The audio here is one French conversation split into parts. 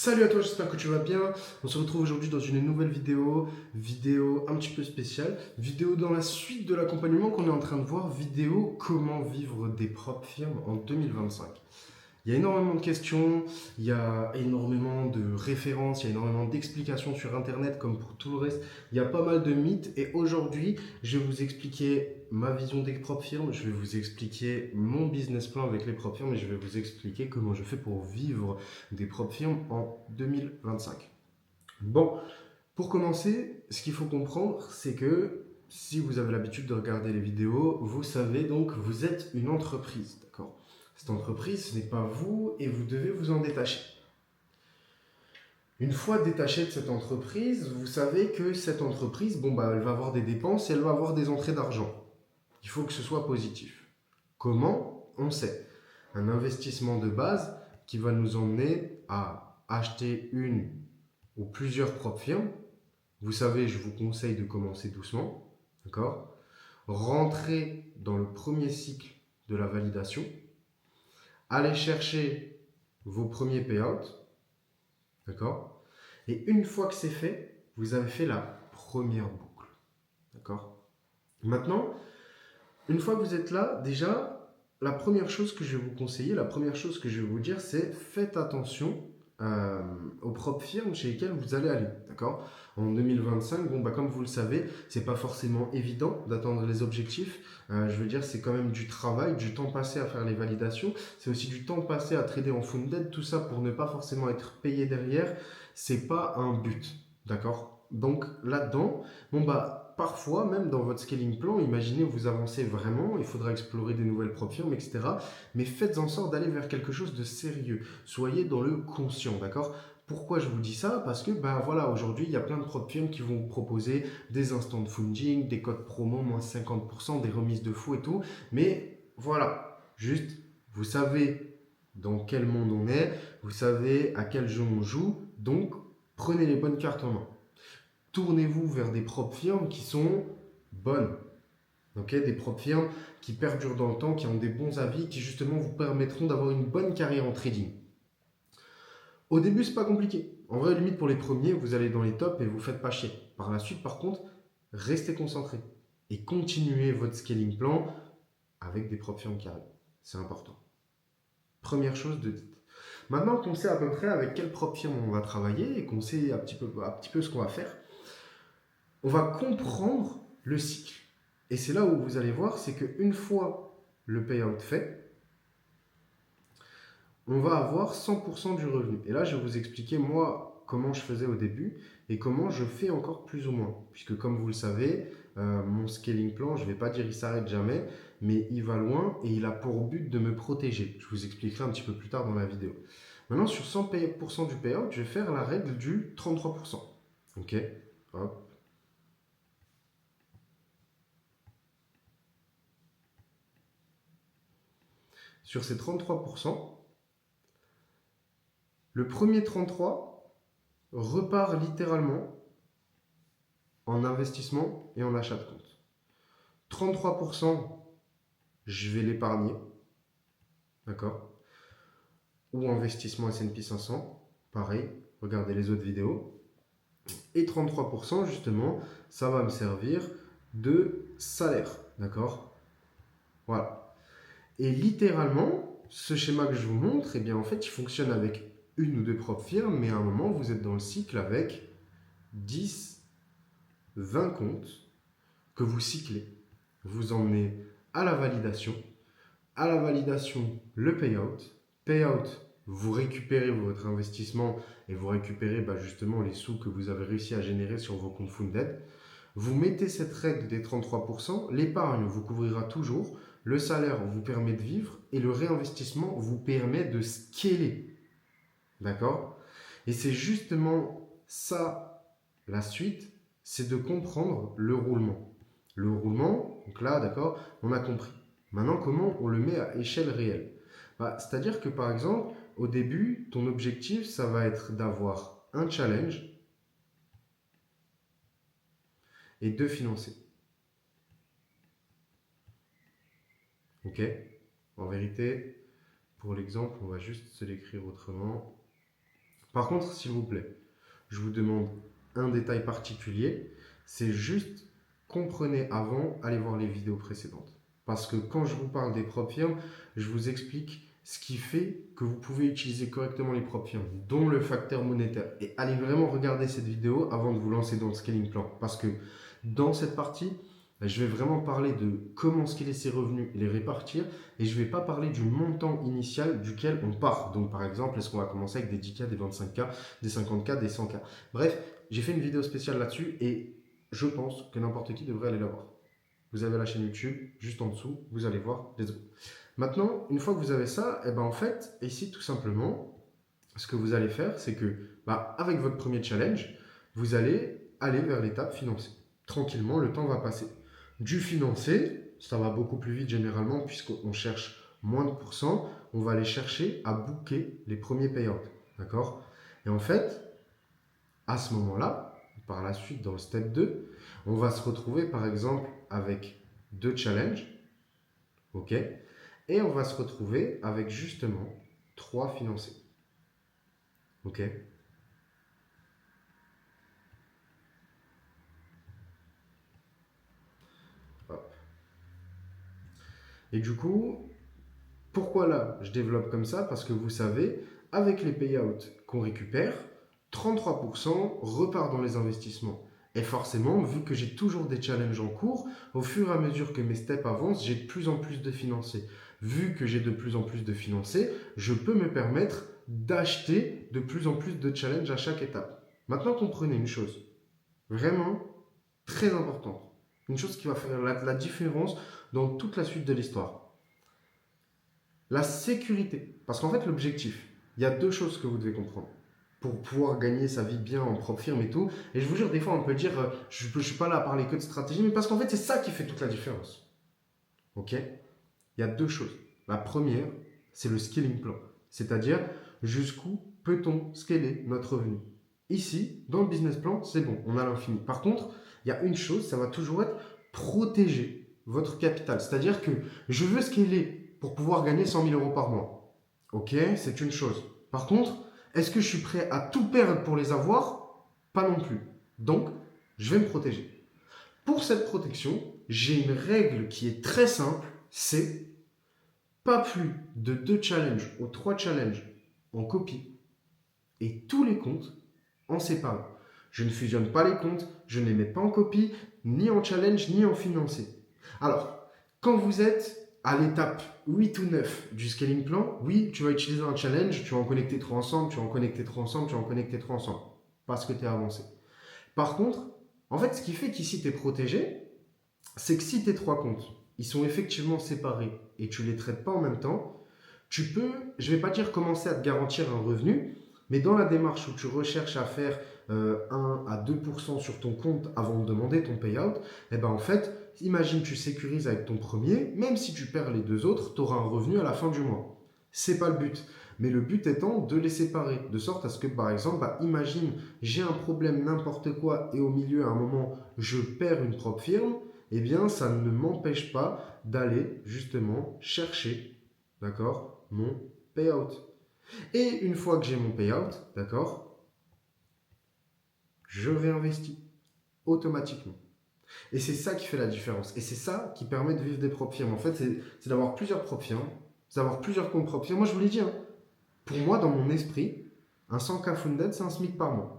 Salut à toi, j'espère que tu vas bien. On se retrouve aujourd'hui dans une nouvelle vidéo un petit peu spéciale, vidéo dans la suite de l'accompagnement qu'on est en train de voir, vidéo comment vivre des propres firmes en 2025. Il y a énormément de questions, il y a énormément de références, il y a énormément d'explications sur Internet comme pour tout le reste. Il y a pas mal de mythes et aujourd'hui, je vais vous expliquer ma vision des propres firmes, je vais vous expliquer mon business plan avec les propres firmes et je vais vous expliquer comment je fais pour vivre des propres firmes en 2025. Bon, pour commencer, ce qu'il faut comprendre, c'est que si vous avez l'habitude de regarder les vidéos, vous savez donc que vous êtes une entreprise, d'accord? Cette entreprise, ce n'est pas vous et vous devez vous en détacher. Une fois détaché de cette entreprise, vous savez que cette entreprise, elle va avoir des dépenses et elle va avoir des entrées d'argent. Il faut que ce soit positif. Comment? On sait. Un investissement de base qui va nous emmener à acheter une ou plusieurs propres firmes. Vous savez, je vous conseille de commencer doucement, d'accord? Rentrer dans le premier cycle de la validation, aller chercher vos premiers payouts, d'accord? Et une fois que c'est fait, vous avez fait la première boucle, d'accord? Maintenant, une fois que vous êtes là, déjà, la première chose que je vais vous conseiller, la première chose que je vais vous dire, c'est faites attention euh, aux propres firmes chez lesquelles vous allez aller. D'accord? En 2025, comme vous le savez, c'est pas forcément évident d'atteindre les objectifs. Je veux dire, c'est quand même du travail, du temps passé à faire les validations. C'est aussi du temps passé à trader en funded. Tout ça pour ne pas forcément être payé derrière. C'est pas un but. D'accord? Donc là-dedans, parfois, même dans votre scaling plan, imaginez vous avancez vraiment, il faudra explorer des nouvelles propres firmes, etc. Mais faites en sorte d'aller vers quelque chose de sérieux. Soyez dans le conscient, d'accord? Pourquoi je vous dis ça? Parce que voilà, aujourd'hui, il y a plein de propres firmes qui vont vous proposer des instants de funding, des codes promo, moins 50%, des remises de fou et tout. Mais voilà, juste, vous savez dans quel monde on est, vous savez à quel jeu on joue, donc prenez les bonnes cartes en main. Tournez-vous vers des propres firmes qui sont bonnes. Okay, des propres firmes qui perdurent dans le temps, qui ont des bons avis, qui justement vous permettront d'avoir une bonne carrière en trading. Au début, c'est pas compliqué. En vrai, limite pour les premiers, vous allez dans les tops et vous faites pas chier. Par la suite, par contre, restez concentré et continuez votre scaling plan avec des propres firmes qui arrivent. C'est important. Première chose de dite. Maintenant qu'on sait à peu près avec quelle propre firme on va travailler et qu'on sait un petit peu ce qu'on va faire, on va comprendre le cycle. Et c'est là où vous allez voir, c'est qu'une fois le payout fait, on va avoir 100% du revenu. Et là, je vais vous expliquer, moi, comment je faisais au début et comment je fais encore plus ou moins. Puisque, comme vous le savez, mon scaling plan, je ne vais pas dire il s'arrête jamais, mais il va loin et il a pour but de me protéger. Je vous expliquerai un petit peu plus tard dans la vidéo. Maintenant, sur 100% du payout, je vais faire la règle du 33%. Ok. Hop. Sur ces 33%, le premier 33 repart littéralement en investissement et en achat de compte. 33%, je vais l'épargner, d'accord? Ou investissement S&P 500, pareil, regardez les autres vidéos. Et 33%, justement, ça va me servir de salaire, d'accord? Voilà. Et littéralement, ce schéma que je vous montre, eh bien, en fait, il fonctionne avec une ou deux propres firmes, mais à un moment, vous êtes dans le cycle avec 10, 20 comptes que vous cyclez. Vous emmenez à la validation. À la validation, le payout. Payout, vous récupérez votre investissement et vous récupérez justement les sous que vous avez réussi à générer sur vos comptes funded. Vous mettez cette règle des 33%, l'épargne vous couvrira toujours, le salaire vous permet de vivre et le réinvestissement vous permet de scaler. D'accord? Et c'est justement ça, la suite, c'est de comprendre le roulement. Le roulement, donc là, d'accord, on a compris. Maintenant, comment on le met à échelle réelle? C'est-à-dire que par exemple, au début, ton objectif, ça va être d'avoir un challenge et de financer. Ok? En vérité, pour l'exemple, on va juste se l'écrire autrement. Par contre, s'il vous plaît, je vous demande un détail particulier, c'est juste comprenez avant, allez voir les vidéos précédentes. Parce que quand je vous parle des propres firmes, je vous explique ce qui fait que vous pouvez utiliser correctement les propres firmes, dont le facteur monétaire. Et allez vraiment regarder cette vidéo avant de vous lancer dans le scaling plan. Parce que dans cette partie, je vais vraiment parler de comment scaler ses revenus et les répartir. Et je ne vais pas parler du montant initial duquel on part. Donc par exemple, est-ce qu'on va commencer avec des 10K, des 25K, des 50K, des 100K. Bref, j'ai fait une vidéo spéciale là-dessus et je pense que n'importe qui devrait aller la voir. Vous avez la chaîne YouTube, juste en dessous, vous allez voir, let's go. Maintenant, une fois que vous avez ça, et ben en fait, ici tout simplement, ce que vous allez faire, c'est que avec votre premier challenge, vous allez aller vers l'étape financée. Tranquillement, le temps va passer. Du financé, ça va beaucoup plus vite généralement, puisqu'on cherche moins de pourcents, on va aller chercher à booker les premiers payouts. D'accord? Et en fait, à ce moment-là, par la suite, dans le step 2, on va se retrouver par exemple avec 2 challenges. OK? Et on va se retrouver avec justement 3 financés. OK? Hop. Et du coup, pourquoi là je développe comme ça? Parce que vous savez, avec les payouts qu'on récupère, 33% repart dans les investissements. Et forcément, vu que j'ai toujours des challenges en cours, au fur et à mesure que mes steps avancent, j'ai de plus en plus de financés. Vu que j'ai de plus en plus de financés, je peux me permettre d'acheter de plus en plus de challenges à chaque étape. Maintenant, comprenez une chose, vraiment très importante. Une chose qui va faire la différence dans toute la suite de l'histoire. La sécurité. Parce qu'en fait, l'objectif, il y a 2 choses que vous devez comprendre pour pouvoir gagner sa vie bien en propre firme et tout. Et je vous jure, des fois, on peut dire, je ne suis pas là à parler que de stratégie, mais parce qu'en fait, c'est ça qui fait toute la différence. OK? Il y a 2 choses. La première, c'est le scaling plan. C'est-à-dire, jusqu'où peut-on scaler notre revenu? Ici, dans le business plan, c'est bon, on a l'infini. Par contre, il y a une chose, ça va toujours être protéger votre capital. C'est-à-dire que je veux scaler pour pouvoir gagner 100 000 euros par mois. OK, c'est une chose. Par contre, est-ce que je suis prêt à tout perdre pour les avoir? Pas non plus. Donc, je vais me protéger. Pour cette protection, j'ai une règle qui est très simple, c'est pas plus de 2 challenges ou 3 challenges en copie et tous les comptes en séparé. Je ne fusionne pas les comptes, je ne les mets pas en copie, ni en challenge, ni en financé. Alors, quand vous êtes à l'étape 8 ou 9 du scaling plan, oui, tu vas utiliser un challenge, tu vas en connecter 3 ensemble, tu vas en connecter 3 ensemble, tu vas en connecter 3 ensemble, parce que tu es avancé. Par contre, en fait, ce qui fait qu'ici tu es protégé, c'est que si tes 3 comptes, ils sont effectivement séparés et tu ne les traites pas en même temps, tu peux, je ne vais pas dire commencer à te garantir un revenu, mais dans la démarche où tu recherches à faire 1 à 2% sur ton compte avant de demander ton payout, eh ben en fait, imagine tu sécurises avec ton premier, même si tu perds les 2 autres, tu auras un revenu à la fin du mois. C'est pas le but. Mais le but étant de les séparer, de sorte à ce que, par exemple, imagine, j'ai un problème n'importe quoi et au milieu, à un moment, je perds une propre firme, eh bien, ça ne m'empêche pas d'aller justement chercher, d'accord, mon payout. Et une fois que j'ai mon payout, d'accord, je réinvestis automatiquement. Et c'est ça qui fait la différence. Et c'est ça qui permet de vivre des propres firmes. En fait, c'est d'avoir plusieurs propres firmes, c'est d'avoir plusieurs comptes propres firmes. Moi, je vous l'ai dit, hein, pour moi, dans mon esprit, un 100K funded, c'est un SMIC par mois.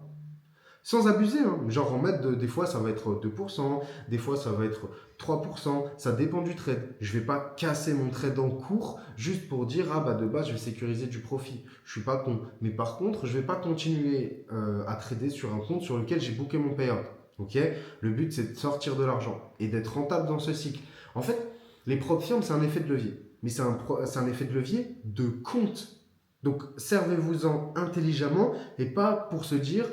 Sans abuser, hein. Genre en mode, des fois ça va être 2%, des fois ça va être 3%, ça dépend du trade. Je ne vais pas casser mon trade en cours juste pour dire, de base je vais sécuriser du profit. Je suis pas con. Mais par contre, je ne vais pas continuer à trader sur un compte sur lequel j'ai booké mon payout. Ok? Le but c'est de sortir de l'argent et d'être rentable dans ce cycle. En fait, les propres firmes, c'est un effet de levier. Mais c'est un effet de levier de compte. Donc servez-vous-en intelligemment et pas pour se dire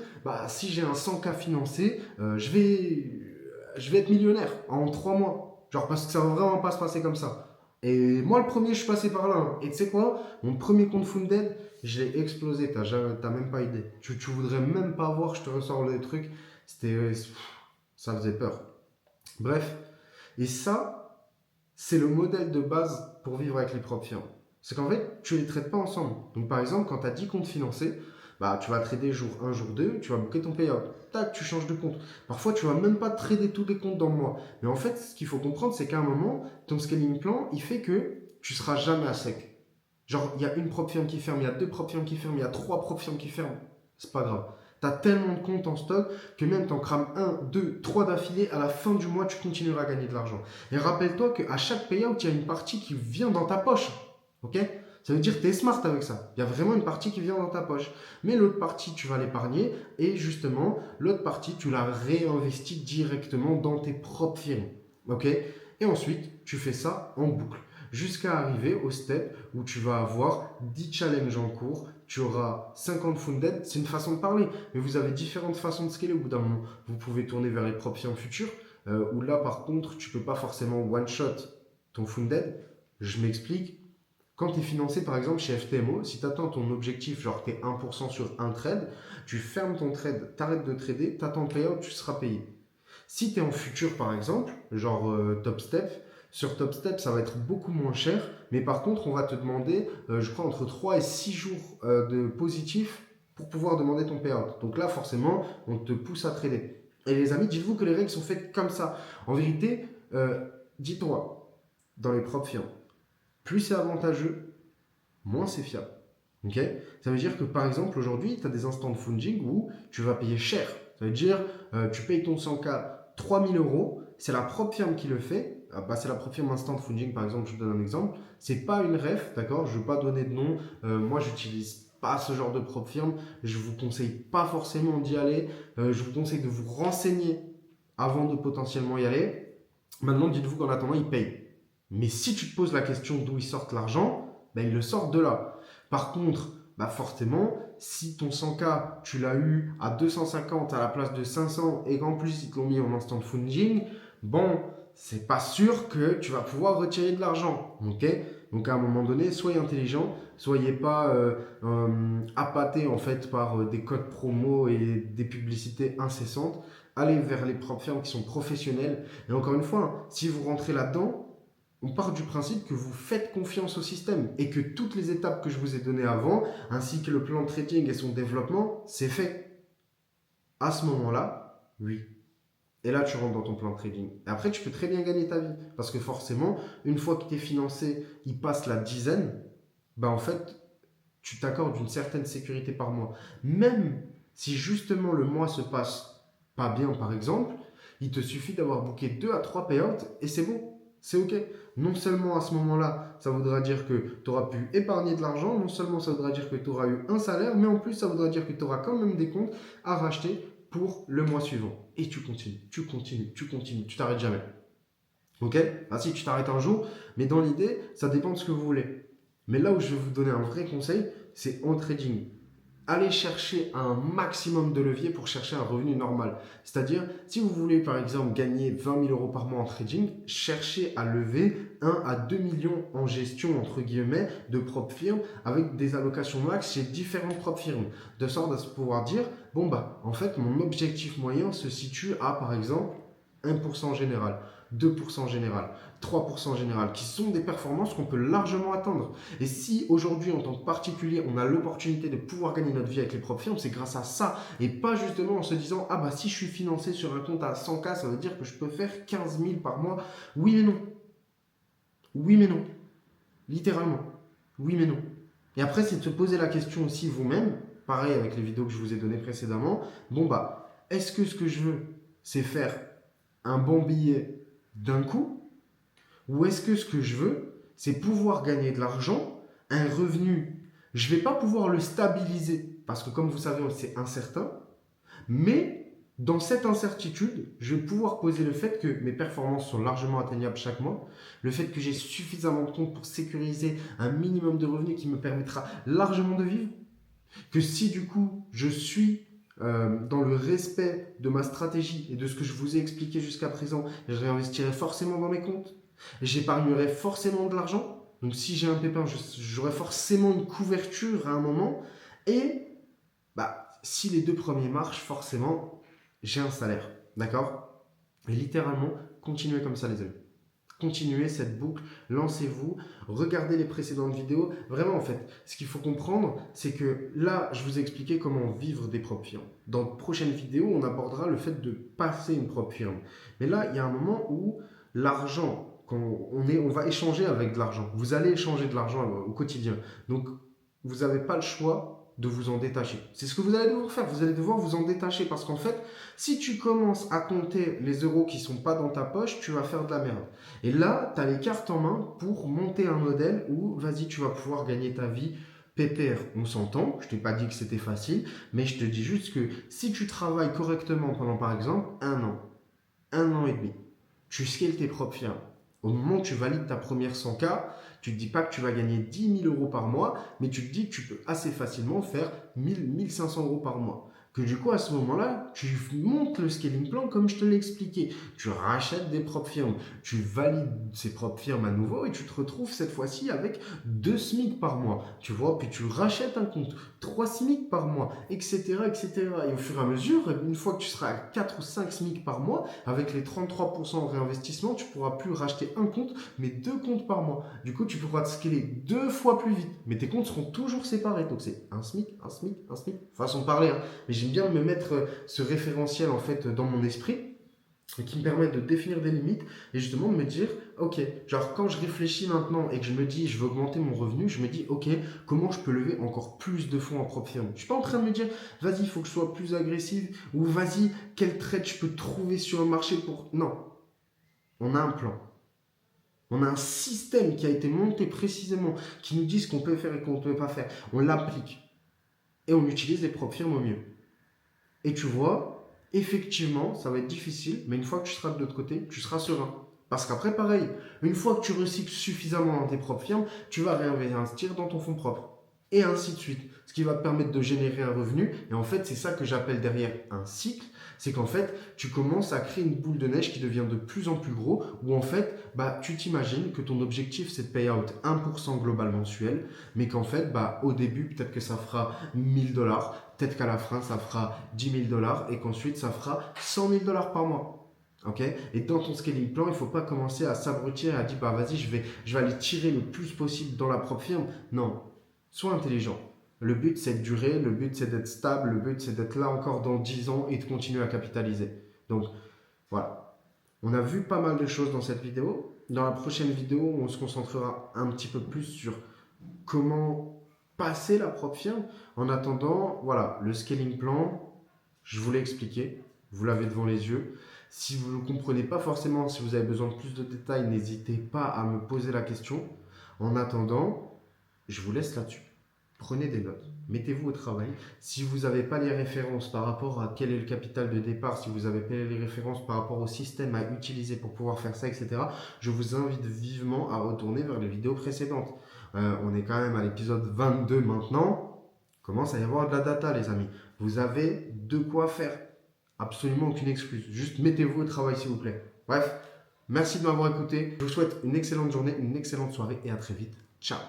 si j'ai un 100K financé, je vais être millionnaire en 3 mois. Genre parce que ça va vraiment pas se passer comme ça. Et moi le premier je suis passé par là. Hein. Et tu sais quoi? Mon premier compte Funded, je l'ai explosé, t'as même pas idée. Tu voudrais même pas voir, je te ressors le truc. Ça faisait peur. Bref, et ça, c'est le modèle de base pour vivre avec les propres firmes. C'est qu'en fait, tu ne les traites pas ensemble. Donc par exemple, quand tu as 10 comptes financés, Bah, tu vas trader jour 1, jour 2, tu vas booker ton payout. Tac, tu changes de compte. Parfois, tu vas même pas trader tous les comptes dans le mois. Mais en fait, ce qu'il faut comprendre, c'est qu'à un moment, ton scaling plan, il fait que tu seras jamais à sec. Genre, il y a une propre firme qui ferme, il y a deux propres firmes qui ferment, il y a trois propres firmes qui ferment. C'est pas grave. Tu as tellement de comptes en stock que même tu en crames un, deux, trois d'affilée, à la fin du mois, tu continueras à gagner de l'argent. Et rappelle-toi qu'à chaque payout, il y a une partie qui vient dans ta poche. Ok? Ça veut dire que tu es smart avec ça. Il y a vraiment une partie qui vient dans ta poche. Mais l'autre partie, tu vas l'épargner. Et justement, l'autre partie, tu la réinvestis directement dans tes propres firmes. Ok? Et ensuite, tu fais ça en boucle. Jusqu'à arriver au step où tu vas avoir 10 challenges en cours, tu auras 50 funded, c'est une façon de parler, mais vous avez différentes façons de scaler au bout d'un moment. Vous pouvez tourner vers les propres firmes futures, où là par contre, tu ne peux pas forcément one-shot ton funded. Je m'explique. Quand tu es financé par exemple chez FTMO, si tu atteins ton objectif, genre tu es 1% sur un trade, tu fermes ton trade, tu arrêtes de trader, tu attends le payout, tu seras payé. Si tu es en futur par exemple, genre Top Step, sur Top Step, ça va être beaucoup moins cher, mais par contre, on va te demander, je crois, entre 3 et 6 jours de positif pour pouvoir demander ton payout. Donc là, forcément, on te pousse à trader. Et les amis, dites-vous que les règles sont faites comme ça. En vérité, dis-toi, dans les propres firmes, plus c'est avantageux, moins c'est fiable. Ok? Ça veut dire que par exemple, aujourd'hui, tu as des instants de funding où tu vas payer cher. Ça veut dire, tu payes ton 100K 3000 euros, c'est la propre firme qui le fait. Ah bah, c'est la propre firme Instant Funding, par exemple, je vous donne un exemple. C'est pas une ref, d'accord? Je ne veux pas donner de nom. Moi, j'utilise pas ce genre de propre firme. Je vous conseille pas forcément d'y aller. Je vous conseille de vous renseigner avant de potentiellement y aller. Maintenant, dites-vous qu'en attendant, ils payent. Mais si tu te poses la question d'où ils sortent l'argent, ben, ils le sortent de là. Par contre, bah forcément, si ton 100K, tu l'as eu à 250 à la place de 500 et qu'en plus ils te l'ont mis en instant funding, bon, c'est pas sûr que tu vas pouvoir retirer de l'argent. Ok? Donc à un moment donné, soyez intelligent, soyez pas appâté en fait par des codes promo et des publicités incessantes. Allez vers les propres firmes qui sont professionnelles. Et encore une fois, hein, si vous rentrez là-dedans, on part du principe que vous faites confiance au système et que toutes les étapes que je vous ai données avant, ainsi que le plan de trading et son développement, c'est fait. À ce moment-là, oui. Et là, tu rentres dans ton plan de trading. Et après, tu peux très bien gagner ta vie. Parce que forcément, une fois que tu es financé, il passe la dizaine, bah en fait, tu t'accordes une certaine sécurité par mois. Même si justement le mois se passe pas bien, par exemple, il te suffit d'avoir booké 2 à 3 payouts et c'est bon. C'est ok. Non seulement à ce moment-là, ça voudra dire que tu auras pu épargner de l'argent, non seulement ça voudra dire que tu auras eu un salaire, mais en plus ça voudra dire que tu auras quand même des comptes à racheter pour le mois suivant. Et tu continues, tu continues, tu continues, tu t'arrêtes jamais. Ok? Ah si, tu t'arrêtes un jour, mais dans l'idée, ça dépend de ce que vous voulez. Mais là où je vais vous donner un vrai conseil, c'est en trading. Allez chercher un maximum de levier pour chercher un revenu normal. C'est-à-dire, si vous voulez par exemple gagner 20 000 euros par mois en trading, cherchez à lever 1 à 2 millions en gestion, entre guillemets, de propres firmes avec des allocations max chez différentes propres firmes. De sorte à se pouvoir dire, bon bah, en fait, mon objectif moyen se situe à par exemple 1% général, 2% général, 3% général, qui sont des performances qu'on peut largement atteindre. Et si aujourd'hui, en tant que particulier, on a l'opportunité de pouvoir gagner notre vie avec les propres firmes, c'est grâce à ça. Et pas justement en se disant, ah bah si je suis financé sur un compte à 100K, ça veut dire que je peux faire 15 000 par mois. Oui mais non. Oui mais non. Littéralement. Oui mais non. Et après, c'est de se poser la question aussi vous-même, pareil avec les vidéos que je vous ai données précédemment, bon bah, est-ce que ce que je veux, c'est faire un bon billet d'un coup, ou est-ce que ce que je veux, c'est pouvoir gagner de l'argent, un revenu. Je ne vais pas pouvoir le stabiliser, parce que comme vous savez, c'est incertain, mais dans cette incertitude, je vais pouvoir poser le fait que mes performances sont largement atteignables chaque mois, le fait que j'ai suffisamment de comptes pour sécuriser un minimum de revenus qui me permettra largement de vivre, que si du coup je suis dans le respect de ma stratégie et de ce que je vous ai expliqué jusqu'à présent, je réinvestirai forcément dans mes comptes, j'épargnerai forcément de l'argent, donc si j'ai un pépin, j'aurai forcément une couverture à un moment, et bah, si les deux premiers marchent, forcément, j'ai un salaire, d'accord? Et littéralement, continuez comme ça les amis. continuez cette boucle, lancez-vous, regardez les précédentes vidéos. Vraiment, en fait, ce qu'il faut comprendre, c'est que là, je vous ai expliqué comment vivre des propres firmes. Dans de prochaines vidéos, on abordera le fait de passer une propre firme. Mais là, il y a un moment où l'argent, quand on va échanger avec de l'argent. Vous allez échanger de l'argent au quotidien. Donc, vous n'avez pas le choix de vous en détacher. C'est ce que vous allez devoir faire. Vous allez devoir vous en détacher parce qu'en fait, si tu commences à compter les euros qui ne sont pas dans ta poche, tu vas faire de la merde. Et là, tu as les cartes en main pour monter un modèle où, vas-y, tu vas pouvoir gagner ta vie pépère. On s'entend, je ne t'ai pas dit que c'était facile, mais je te dis juste que si tu travailles correctement pendant, par exemple, 1 an et demi, tu scales tes propres firmes. Au moment où tu valides ta première 100K, tu ne te dis pas que tu vas gagner 10 000 euros par mois, mais tu te dis que tu peux assez facilement faire 1 500 euros par mois. Que du coup, à ce moment-là, tu montes le scaling plan comme je te l'ai expliqué. Tu rachètes des propres firmes, tu valides ces propres firmes à nouveau et tu te retrouves cette fois-ci avec 2 SMIC par mois. Tu vois, puis tu rachètes un compte, 3 SMIC par mois, etc., etc. Et au fur et à mesure, une fois que tu seras à 4 ou 5 SMIC par mois, avec les 33% en réinvestissement, tu pourras plus racheter un compte, mais 2 comptes par mois. Du coup, tu pourras te scaler 2 fois plus vite. Mais tes comptes seront toujours séparés. Donc, c'est un SMIC, un SMIC, un SMIC. Façon de parler, hein. Mais j'aime bien me mettre ce référentiel en fait dans mon esprit et qui me permet de définir des limites et justement de me dire, ok, genre quand je réfléchis maintenant et que je me dis, je veux augmenter mon revenu, je me dis, ok, comment je peux lever encore plus de fonds en propre firme. Je ne suis pas en train de me dire, vas-y, il faut que je sois plus agressif ou vas-y, quel trade je peux trouver sur le marché pour... Non, on a un plan. On a un système qui a été monté précisément, qui nous dit ce qu'on peut faire et qu'on ne peut pas faire. On l'applique et on utilise les propres firmes au mieux. Et tu vois, effectivement, ça va être difficile, mais une fois que tu seras de l'autre côté, tu seras serein. Parce qu'après, pareil, une fois que tu recycles suffisamment dans tes propres firmes, tu vas réinvestir dans ton fonds propre. Et ainsi de suite. Ce qui va te permettre de générer un revenu. Et en fait, c'est ça que j'appelle derrière un cycle. C'est qu'en fait, tu commences à créer une boule de neige qui devient de plus en plus gros, où en fait, tu t'imagines que ton objectif, c'est de payer out 1% global mensuel, mais qu'en fait, au début, peut-être que ça fera 1000 $, peut-être qu'à la fin, ça fera 10 000 $, et qu'ensuite, ça fera 100 000 $ par mois. Okay. Et dans ton scaling plan, il ne faut pas commencer à s'abrutir et à dire, vas-y, je vais aller tirer le plus possible dans la propre firme. Non, sois intelligent. Le but, c'est de durer, le but, c'est d'être stable, le but, c'est d'être là encore dans 10 ans et de continuer à capitaliser. Donc, voilà. On a vu pas mal de choses dans cette vidéo. Dans la prochaine vidéo, on se concentrera un petit peu plus sur comment passer la propre firme. En attendant, voilà, le scaling plan, je vous l'ai expliqué. Vous l'avez devant les yeux. Si vous ne comprenez pas forcément, si vous avez besoin de plus de détails, n'hésitez pas à me poser la question. En attendant, je vous laisse là-dessus. Prenez des notes, mettez-vous au travail. Si vous n'avez pas les références par rapport à quel est le capital de départ, si vous n'avez pas les références par rapport au système à utiliser pour pouvoir faire ça, etc., je vous invite vivement à retourner vers les vidéos précédentes. On est quand même à l'épisode 22 maintenant. Il commence à y avoir de la data, les amis. Vous avez de quoi faire. Absolument aucune excuse. Juste mettez-vous au travail, s'il vous plaît. Bref, merci de m'avoir écouté. Je vous souhaite une excellente journée, une excellente soirée et à très vite. Ciao.